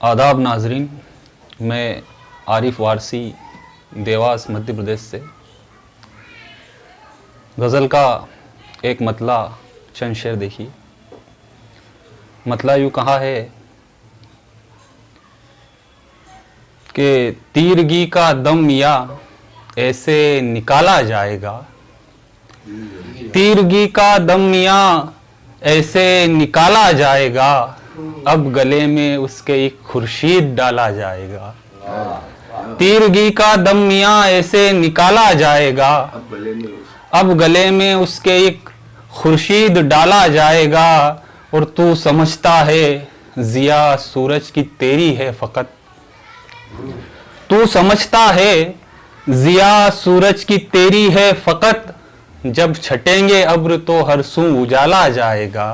आदाब नाजरीन, मैं आरिफ वारसी देवास मध्य प्रदेश से गज़ल का एक मतला चंद शेर देखिए। मतला यूँ कहा है कि तीरगी का दम या ऐसे निकाला जाएगा, तीरगी का दम या ऐसे निकाला जाएगा, अब गले में उसके एक खुर्शीद डाला जाएगा। तीरगी का दम मियाँ ऐसे निकाला जाएगा, अब गले में उसके एक खुर्शीद डाला जाएगा। और तू समझता है जिया सूरज की तेरी है फकत, तू समझता है जिया सूरज की तेरी है फकत, जब छटेंगे अब्र तो हर सू उजाला जाएगा।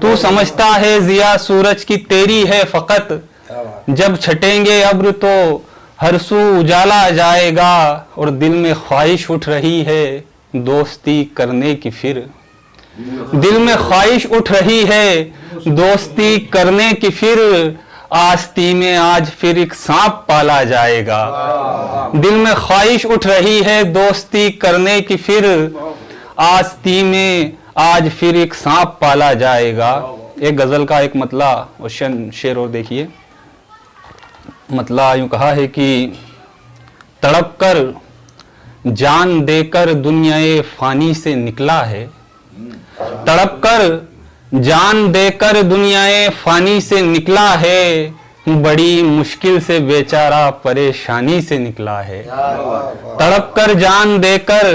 तू समझता है जिया सूरज की तेरी है फकत, जब छटेंगे अब्र तो हर सू उजाला जाएगा। और दिल में ख्वाहिश उठ रही है दोस्ती करने की फिर, दिल में ख्वाहिश उठ रही है दोस्ती करने की फिर, आस्ती में आज फिर एक सांप पाला जाएगा। दिल में ख्वाहिश उठ रही है दोस्ती करने की फिर, आस्ती में आज फिर एक सांप पाला जाएगा। एक गजल का एक मतला और शेर और देखिए। मतला यूं कहा है कि तड़प कर जान देकर दुनियाए फानी से निकला है, तड़प कर जान देकर दुनियाए फानी से निकला है, बड़ी मुश्किल से बेचारा परेशानी से निकला है। तड़प कर जान देकर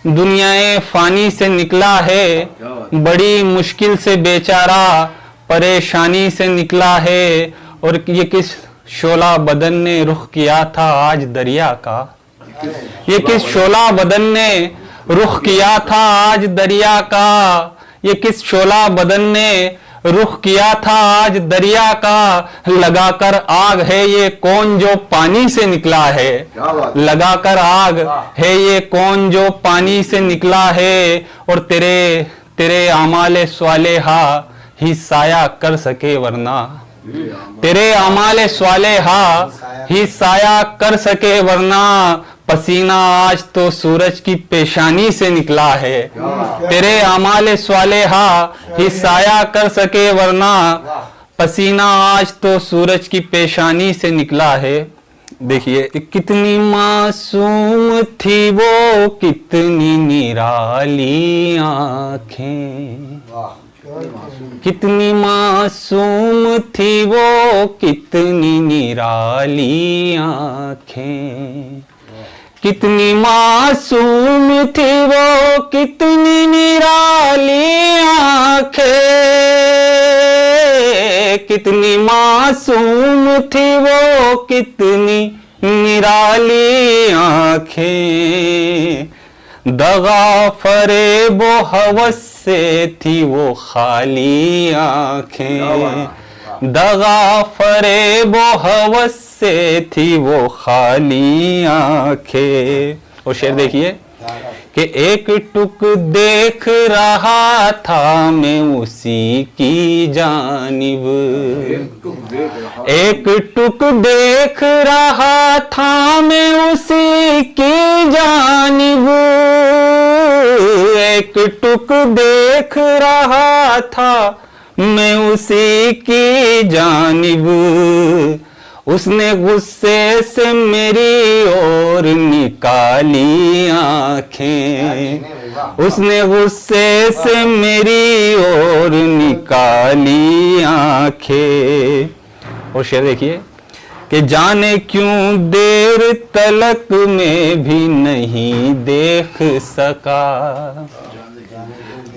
दुनियाए फानी से निकला है, बड़ी मुश्किल से बेचारा परेशानी से निकला है। और ये किस शोला बदन ने रुख किया था आज दरिया का, ये किस शोला बदन ने रुख किया था आज दरिया का, ये किस शोला बदन ने रुख किया था आज दरिया का। लगाकर आग है ये कौन जो पानी से निकला है, लगाकर आग है ये कौन जो पानी से निकला है। और तेरे तेरे आमाले स्वालेहा ही साया कर सके वरना, तेरे आमाले स्वालेहा ही साया कर सके वरना, पसीना आज तो सूरज की पेशानी से निकला है। तेरे आमाले स्वालेहा ही साया कर सके वरना, पसीना आज तो सूरज की पेशानी से निकला है। देखिए कितनी मासूम थी वो, कितनी निराली आंखें, कितनी मासूम थी वो, कितनी निराली आंखें, कितनी मासूम थी वो, कितनी निराली आंखें, कितनी मासूम थी वो, कितनी निराली आंखें। दगा फरेबो हवस से थी वो खाली आंखें, दगा फरेबो हवस से थी वो खाली आंखें। और शेर देखिए कि एक टुक देख रहा था मैं उसी की जानिब, एक टुक देख रहा था मैं उसी की जानिब, एक टुक देख रहा था मैं उसी की जानिब। उसने गुस्से से मेरी ओर निकाली आंखें, उसने गुस्से से मेरी ओर निकाली आंखें। और शेर देखिए कि जाने क्यों देर तलक में भी नहीं देख सका,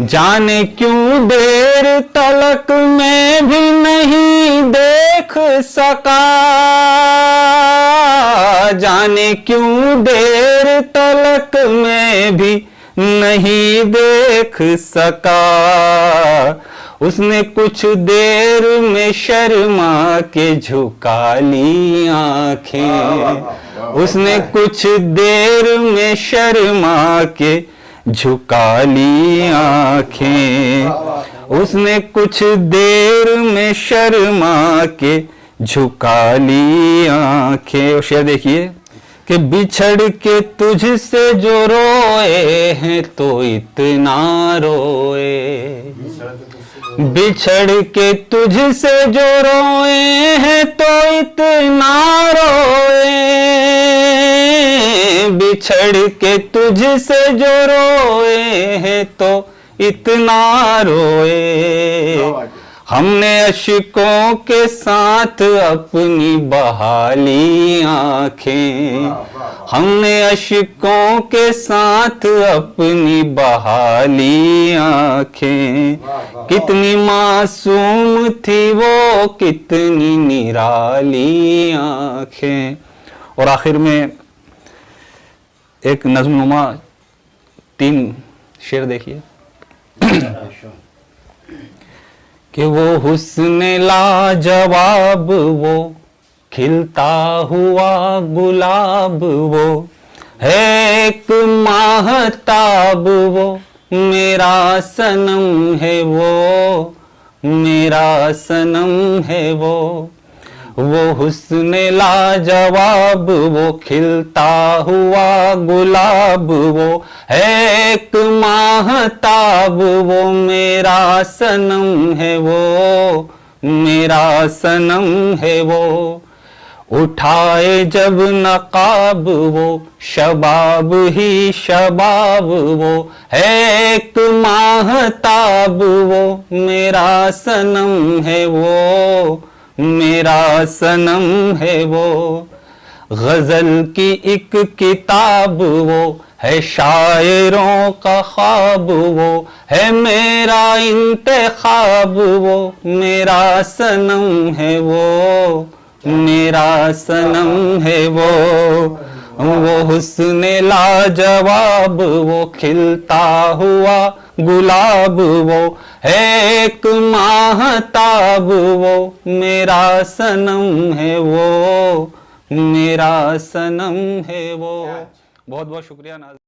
जाने क्यों देर तलक में भी नहीं देख सका, जाने क्यों देर तलक में भी नहीं देख सका। उसने कुछ देर में शर्मा के झुका ली आंखें, उसने कुछ देर में शर्मा के झुका ली आंखें, उसने कुछ देर में शर्मा के झुका ली आंखें। और शेर देखिए कि बिछड़ के तुझसे जो रोए हैं तो इतना रोए, बिछड़ के तुझसे जो रोए हैं तो इतना रोए, बिछड़ के तुझसे जो रोए हैं तो इतना रोए। हमने अश्कों के साथ अपनी बहाली आंखें, हमने अश्कों के साथ अपनी बहाली आंखें। कितनी मासूम थी वो, कितनी निराली आंखें। और आखिर में एक नज़्म-नुमा 3 शेर देखिए कि वो हुस्न लाजवाब, वो खिलता हुआ गुलाब, वो है एक माहताब, वो मेरा सनम है, वो मेरा सनम है वो हुस्न लाजवाब, वो खिलता हुआ गुलाब, वो है एक माहताब, वो मेरा सनम है, वो मेरा सनम है वो। उठाए जब नकाब वो शबाब ही शबाब, वो है एक माहताब, वो मेरा सनम है, वो मेरा सनम है वो। गजल की एक किताब वो है शायरों का ख्वाब, वो है मेरा इंतखाब, वो मेरा सनम है, वो मेरा सनम है वो हुस्न लाजवाब, वो खिलता हुआ गुलाब, वो है एक माहताब, वो मेरा सनम है, वो मेरा सनम है वो। बहुत बहुत शुक्रिया नाज़रीन।